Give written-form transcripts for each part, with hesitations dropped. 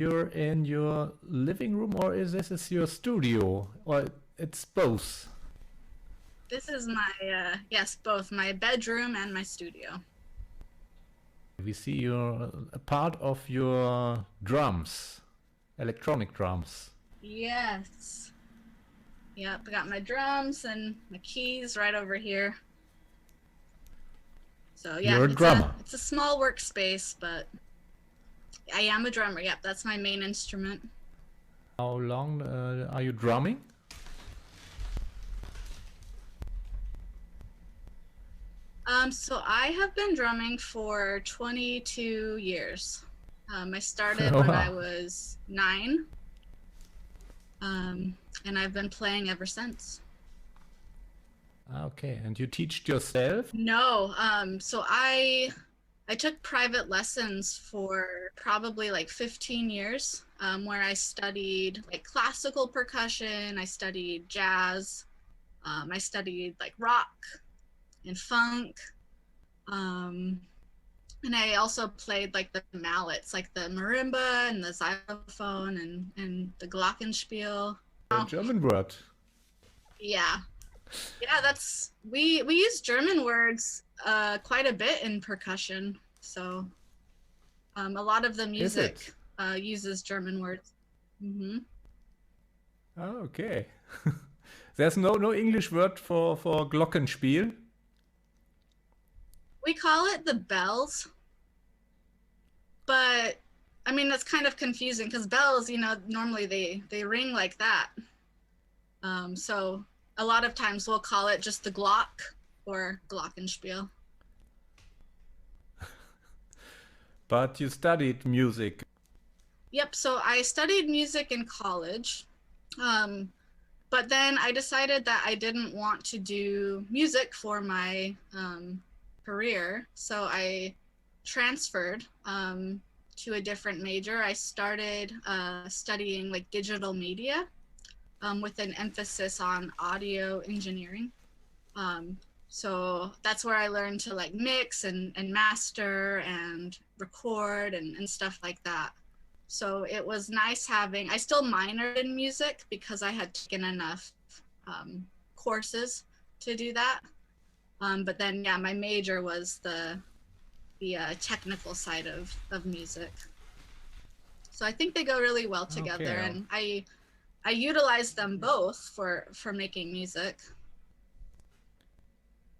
You're in your living room, or is this your studio, or it's both? This is my, yes, both my bedroom and my studio. We see your a part of your drums, electronic drums. Yes. Yep, I got my drums and my keys right over here. So yeah, You're a drummer. it's a small workspace, but I am a drummer. Yep, that's my main instrument. How long are you drumming? So I have been drumming for 22 years. I started Oh, when I wow. was 9, and I've been playing ever since. Okay, and you teach yourself? No, so I took private lessons for probably like 15 years, where I studied like classical percussion, I studied jazz, I studied like rock and funk, um, and I also played like the mallets, like the marimba and the xylophone and the glockenspiel. A Oh, German word. yeah, yeah, that's we use German words quite a bit in percussion, so a lot of the Is it? music uses German words. Hmm. Oh, okay. There's no English word for Glockenspiel. We call it the bells, but I mean that's kind of confusing because bells, normally they ring like that. So a lot of times we'll call it just the Glock or Glockenspiel. But you studied music. Yep. So I studied music in college. Um, but then I decided that I didn't want to do music for my career. So I transferred to a different major. I started studying like digital media with an emphasis on audio engineering. Um, so that's where I learned to like mix and master and record and stuff like that. So it was nice having, I still minored in music because I had taken enough courses to do that. But then, yeah, my major was the technical side of music. So I think they go really well together, Okay. and I utilize them both for making music.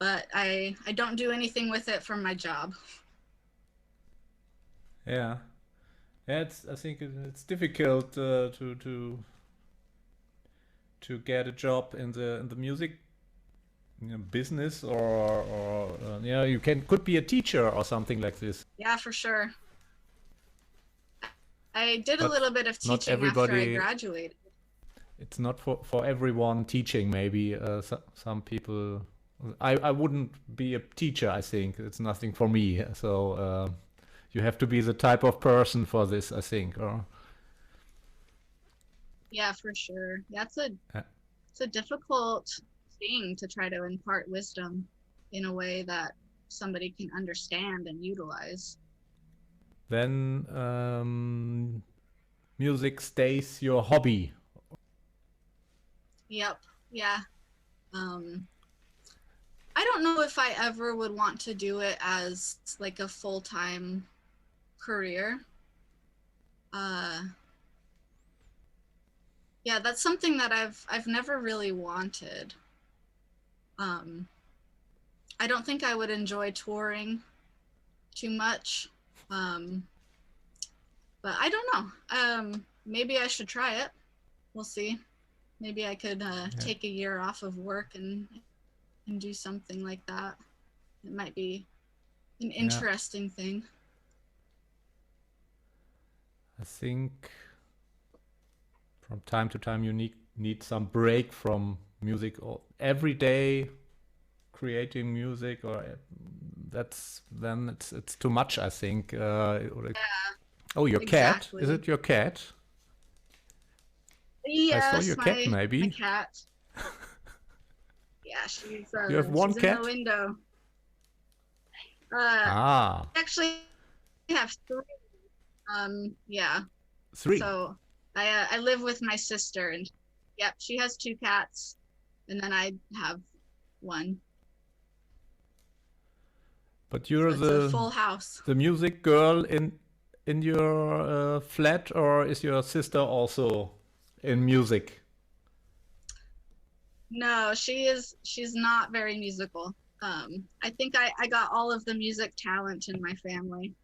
But I don't do anything with it for my job. Yeah. Yeah, I think it's difficult to get a job in the music business, or yeah, you could be a teacher or something like this. Yeah, for sure. I did a But little bit of not teaching after I everybody. graduated. It's not for everyone teaching. Maybe some people. I wouldn't be a teacher. I think it's nothing for me. So you have to be the type of person for this, I think. Or Yeah, for sure. That's uh, it's a difficult thing to try to impart wisdom in a way that somebody can understand and utilize. then music stays your hobby. Yep. Yeah. Um, I don't know if I ever would want to do it as like a full-time career. Uh, yeah, that's something that I've never really wanted. Um, I don't think I would enjoy touring too much. Um, but I don't know. Maybe I should try it. We'll see. Maybe I could Yeah. take a year off of work and do something like that. It might be an Yeah. interesting thing. I think from time to time you need some break from music, or every day creating music, or it's too much, I think. Yeah, Oh, your cat, is exactly. it your cat? I saw Yes, your cat, my maybe. cat. Yeah, You have one she's in the cat? window. Uh, Ah. I actually have three. Yeah. Three. So I live with my sister, and yep, she has two cats, and then I have one. But So you're it's a full house. the music girl in your flat, or is your sister also in music? No, she's not very musical. I think I got all of the music talent in my family.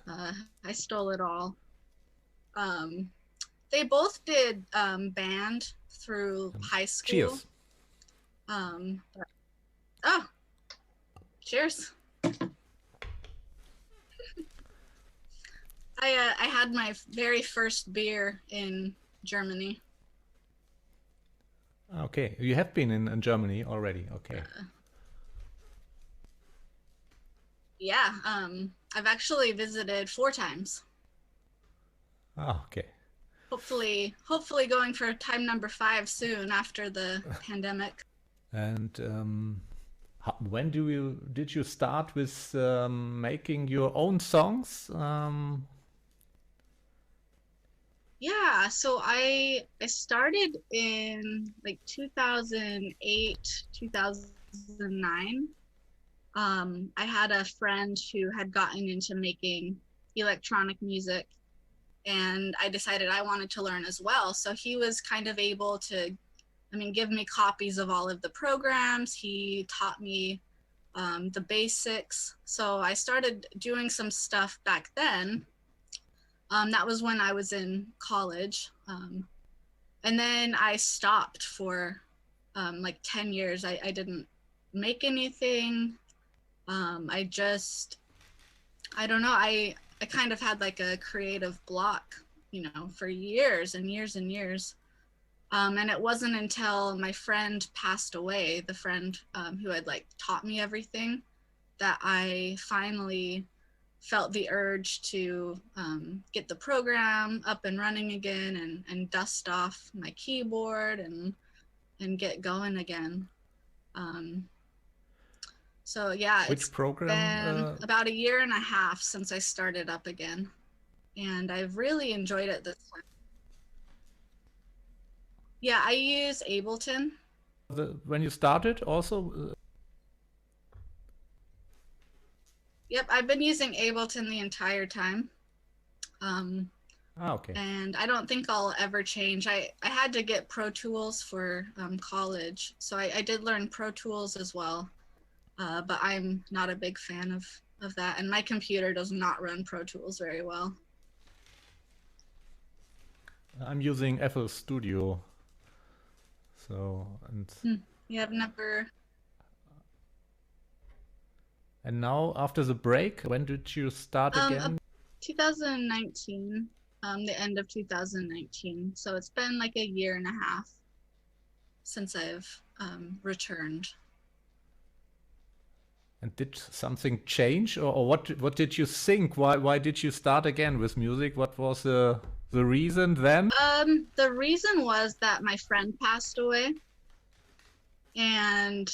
Uh, I stole it all. Um, they both did band through high school. Cheers. But, oh, cheers. I had my very first beer in Germany. Okay, you have been in Germany already. Okay. Yeah, I've actually visited 4 times. Ah, okay. Hopefully going for time number 5 soon after the pandemic. And when did you start with making your own songs? Yeah, so I started in like 2008, 2009. I had a friend who had gotten into making electronic music, and I decided I wanted to learn as well. So he was kind of able to, I mean, give me copies of all of the programs. He taught me the basics. So I started doing some stuff back then. That was when I was in college. And then I stopped for like 10 years. I didn't make anything. I just, I don't know, I kind of had like a creative block, for years and years and years. And it wasn't until my friend passed away, the friend who had like taught me everything, that I finally felt the urge to get the program up and running again, and dust off my keyboard and get going again. Um, so yeah, Which it's program? been about a year and a half since I started up again, and I've really enjoyed it this time. Yeah, I use Ableton. When you started, also. Yep, I've been using Ableton the entire time. Okay. And I don't think I'll ever change. I had to get Pro Tools for college, so I did learn Pro Tools as well, but I'm not a big fan of that, and my computer does not run Pro Tools very well. I'm using FL Studio. So You have never. And now after the break, when did you start again? 2019, the end of 2019. So it's been like a year and a half since I've returned. And did something change, or what did you think? Why did you start again with music? What was the reason then? The reason was that my friend passed away, and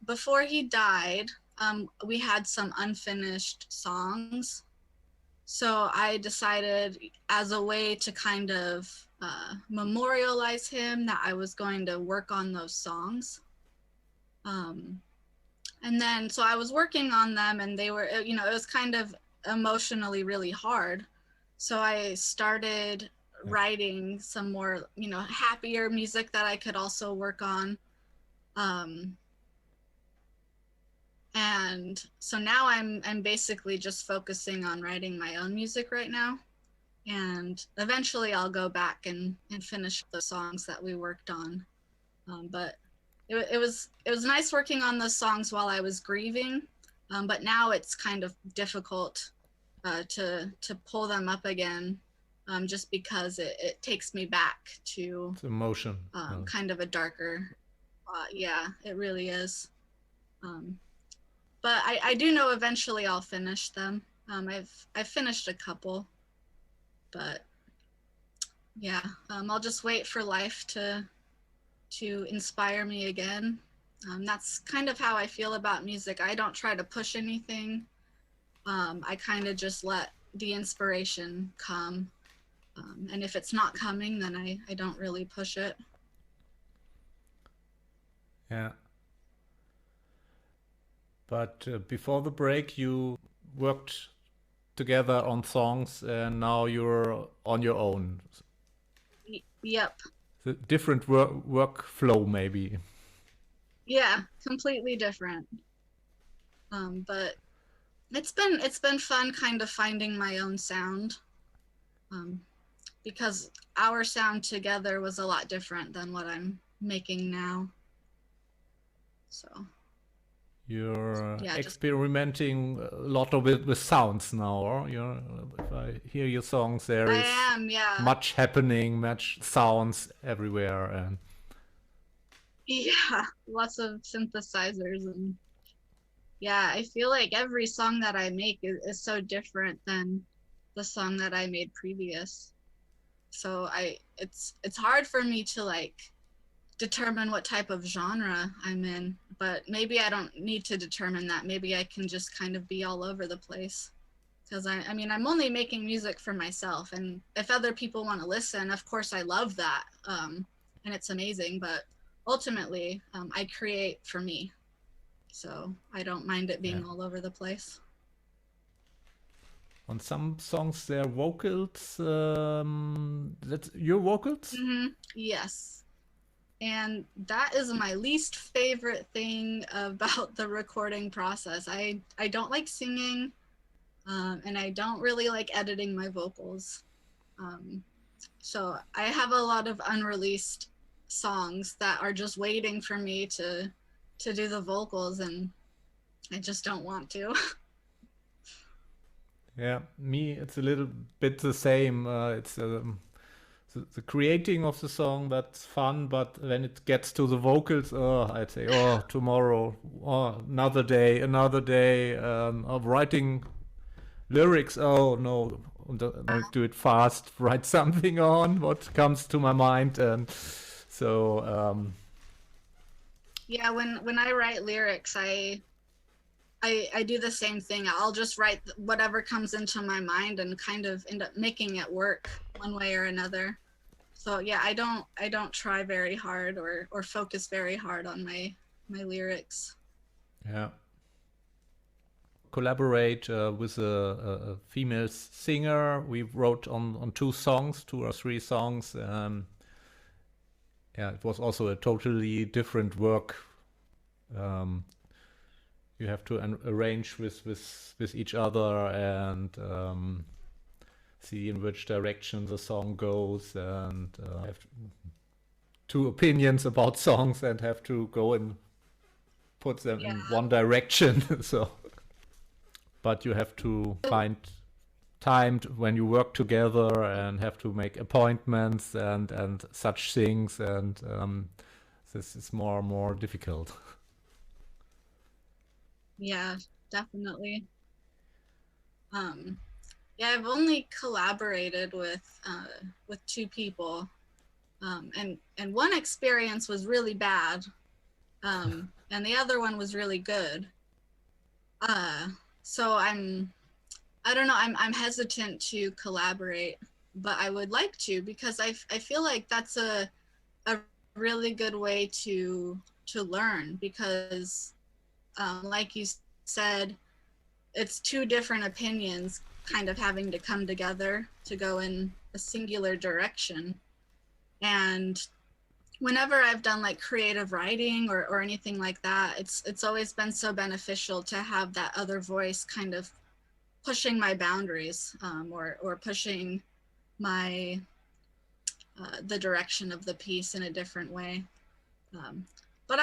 before he died, we had some unfinished songs. So I decided, as a way to kind of memorialize him, that I was going to work on those songs. And then, so I was working on them, and they were, it was kind of emotionally really hard. So I started writing some more, happier music that I could also work on. And so now I'm basically just focusing on writing my own music right now. And eventually I'll go back and finish the songs that we worked on. But it was nice working on those songs while I was grieving. But now it's kind of difficult to pull them up again, just because it takes me back to It's emotion. kind of a darker. Yeah, it really is. But I do know eventually I'll finish them. I've finished a couple, but yeah, I'll just wait for life to inspire me again. That's kind of how I feel about music. I don't try to push anything. I kind of just let the inspiration come. And if it's not coming, then I don't really push it. Yeah. But before the break, you worked together on songs, and now you're on your own. Yep. The different workflow, maybe. Yeah, completely different. But it's been fun kind of finding my own sound. Because our sound together was a lot different than what I'm making now. So You're yeah, experimenting a lot of it with sounds now, or if I hear your songs, there I is am, yeah. much happening, much sounds everywhere, and Yeah, lots of synthesizers, and yeah, I feel like every song that I make is so different than the song that I made previous. So it's hard for me to like determine what type of genre I'm in, but maybe I don't need to determine that. Maybe I can just kind of be all over the place. Because I mean, I'm only making music for myself, and if other people want to listen, of course I love that, and it's amazing. But ultimately, I create for me, so I don't mind it being yeah. all over the place. On some songs, there are vocals. That's your vocals? Yes, and that is my least favorite thing about the recording process. I don't like singing, and I don't really like editing my vocals. So I have a lot of unreleased songs that are just waiting for me to do the vocals, and I just don't want to. Yeah, me, it's a little bit the same. It's the creating of the song, that's fun, but when it gets to the vocals, I'd say, oh, tomorrow, oh, another day of writing lyrics. Oh no, don't do it fast. Write something on what comes to my mind, and so Yeah, when I write lyrics, I do the same thing. I'll just write whatever comes into my mind and kind of end up making it work one way or another. So yeah, I don't try very hard or focus very hard on my lyrics. yeah. Collaborate with a female singer. We wrote on two or three songs. Yeah, it was also a totally different work. You have to arrange with each other and see in which direction the song goes, and have two opinions about songs and have to go and put them Yeah. in one direction. So, but you have to find time when you work together and have to make appointments and such things, and this is more and more difficult. Yeah, definitely. Yeah, I've only collaborated with two people, and one experience was really bad, and the other one was really good. So I don't know, I'm hesitant to collaborate, but I would like to, because I feel like that's a really good way to learn, because like you said, it's two different opinions kind of having to come together to go in a singular direction. And whenever I've done like creative writing or anything like that, it's always been so beneficial to have that other voice kind of pushing my boundaries, or pushing my the direction of the piece in a different way. But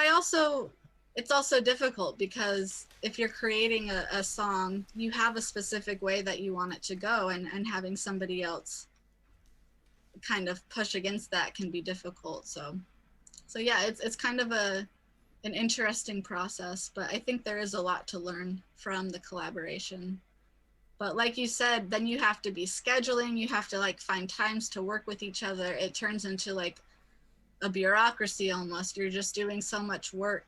it's also difficult, because if you're creating a song, you have a specific way that you want it to go, and having somebody else kind of push against that can be difficult. So yeah, it's kind of an interesting process, but I think there is a lot to learn from the collaboration. But like you said, then you have to be scheduling, you have to like find times to work with each other. It turns into like a bureaucracy almost. You're just doing so much work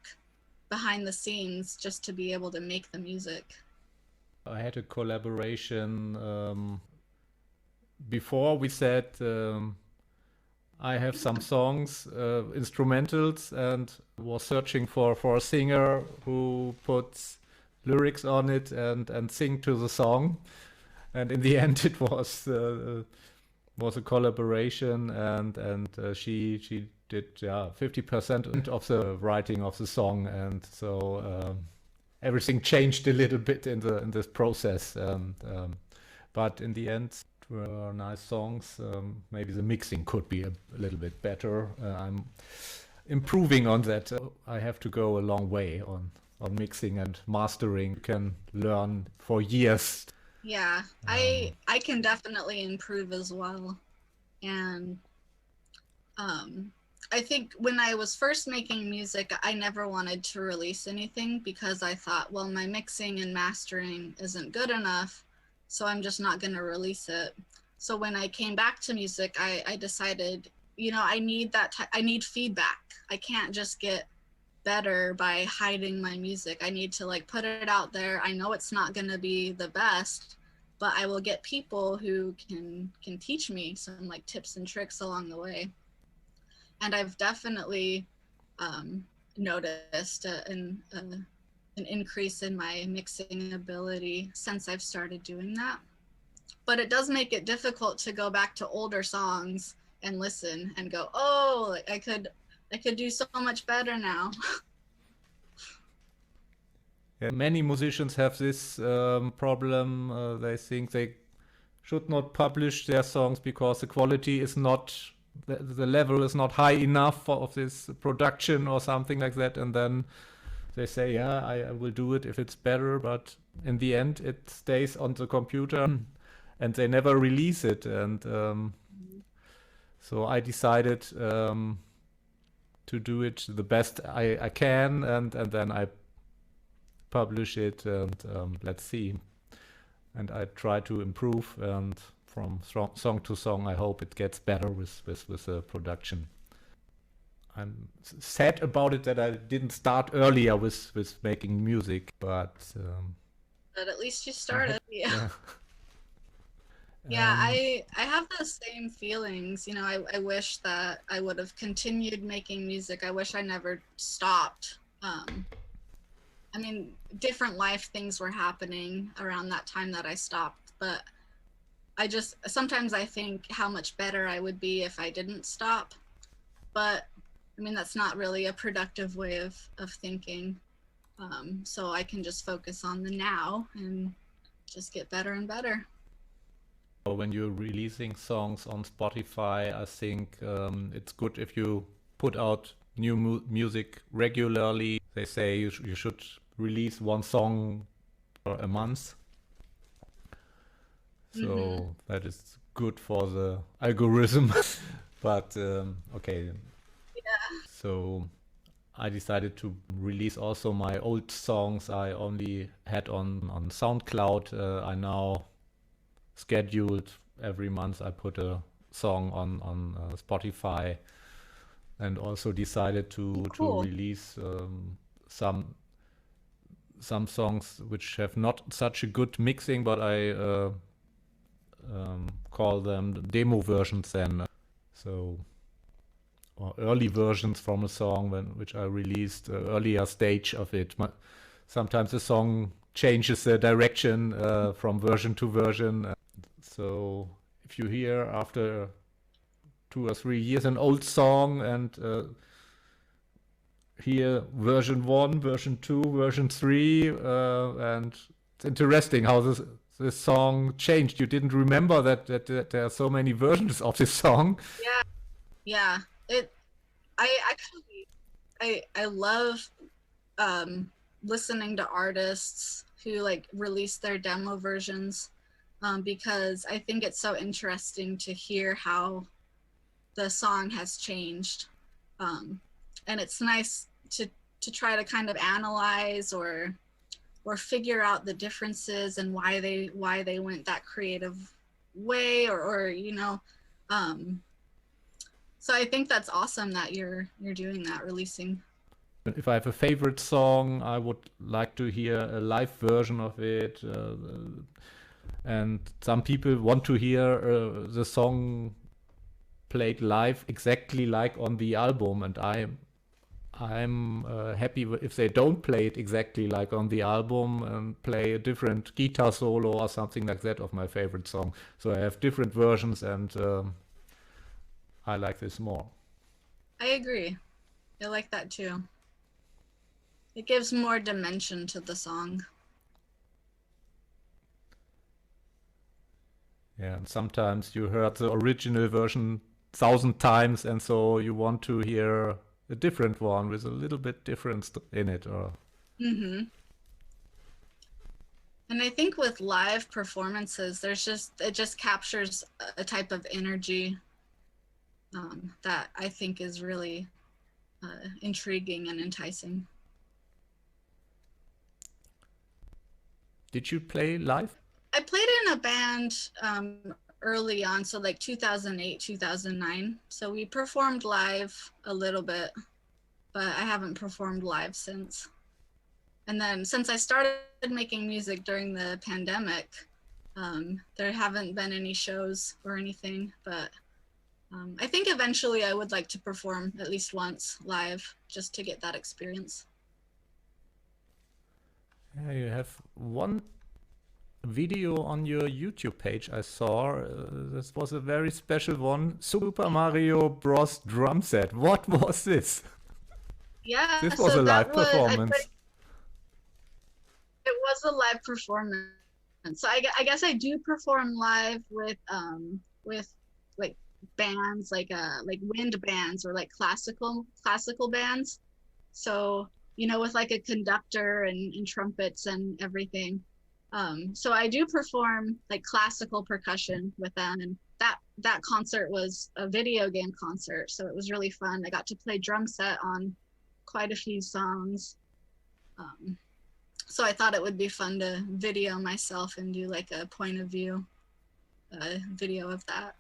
behind the scenes just to be able to make the music. I had a collaboration. Before we said I have some songs, instrumentals, and was searching for a singer who puts lyrics on it and sing to the song. And in the end, it was a collaboration, and she did 50% of the writing of the song, and so everything changed a little bit in this process. And but in the end, were nice songs. Maybe the mixing could be a little bit better. I'm improving on that. I have to go a long way on mixing and mastering. You can learn for years. Yeah, I can definitely improve as well. And I think when I was first making music, I never wanted to release anything because I thought, well, my mixing and mastering isn't good enough, so I'm just not going to release it. So when I came back to music, I decided, I need I need feedback. I can't just get better by hiding my music. I need to like put it out there. I know it's not going to be the best, but I will get people who can teach me some like tips and tricks along the way. And I've definitely noticed an increase in my mixing ability since I've started doing that. But it does make it difficult to go back to older songs and listen and go, oh, I could do so much better now. Yeah, many musicians have this problem. They think they should not publish their songs because the quality is not, the level is not high enough of this production or something like that. And then they say, yeah, I will do it if it's better. But in the end, it stays on the computer and they never release it. And so I decided to do it the best I can, and then I publish it, and let's see. And I try to improve, and from song to song, I hope it gets better with the production. I'm sad about it that I didn't start earlier with making music, but at least you started. Yeah. Yeah, I have the same feelings. I wish that I would have continued making music. I wish I never stopped. I mean, different life things were happening around that time that I stopped, but sometimes I think how much better I would be if I didn't stop. But I mean, that's not really a productive way of thinking. So I can just focus on the now and just get better and better. When you're releasing songs on Spotify, I think it's good if you put out new music regularly. They say you should release one song per a month. So that is good for the algorithm. But okay. Yeah. So I decided to release also my old songs I only had on SoundCloud. I now scheduled every month I put a song on Spotify, and also decided to release some songs which have not such a good mixing, but I call them demo versions then, so or early versions from a song which I released earlier stage of it. Sometimes the song changes the direction from version to version. So if you hear after 2 or 3 years an old song and hear version 1, version 2, version 3, and it's interesting how this song changed. You didn't remember that there are so many versions of this song. Yeah. I love listening to artists who like release their demo versions, because I think it's so interesting to hear how the song has changed, and it's nice to try to kind of analyze or figure out the differences and why they went that creative way, or so I think that's awesome that you're doing that, releasing. if I have a favorite song, I would like to hear a live version of it. And some people want to hear the song played live exactly like on the album, and I'm happy if they don't play it exactly like on the album and play a different guitar solo or something like that of my favorite song. So I have different versions, and I like this more. I agree. I like that too. It gives more dimension to the song. Yeah, and sometimes you heard the original version 1,000 times, and so you want to hear a different one with a little bit difference in it. Or Mm-hmm. And I think with live performances, it just captures a type of energy that I think is really intriguing and enticing. did you play live? I played in a band early on, so like 2008, 2009. So we performed live a little bit, but I haven't performed live since. And then since I started making music during the pandemic, there haven't been any shows or anything, but I think eventually I would like to perform at least once live just to get that experience. Yeah, you have one video on your YouTube page I saw. This was a very special one. Super Mario Bros. Drum set. What was this? Yeah, This was a live performance. It was a live performance. So I guess I do perform live with like bands like wind bands or like classical bands. So with like a conductor and trumpets and everything. So I do perform like classical percussion with them, and that concert was a video game concert, so it was really fun. I got to play drum set on quite a few songs. So I thought it would be fun to video myself and do like a point of view video of that.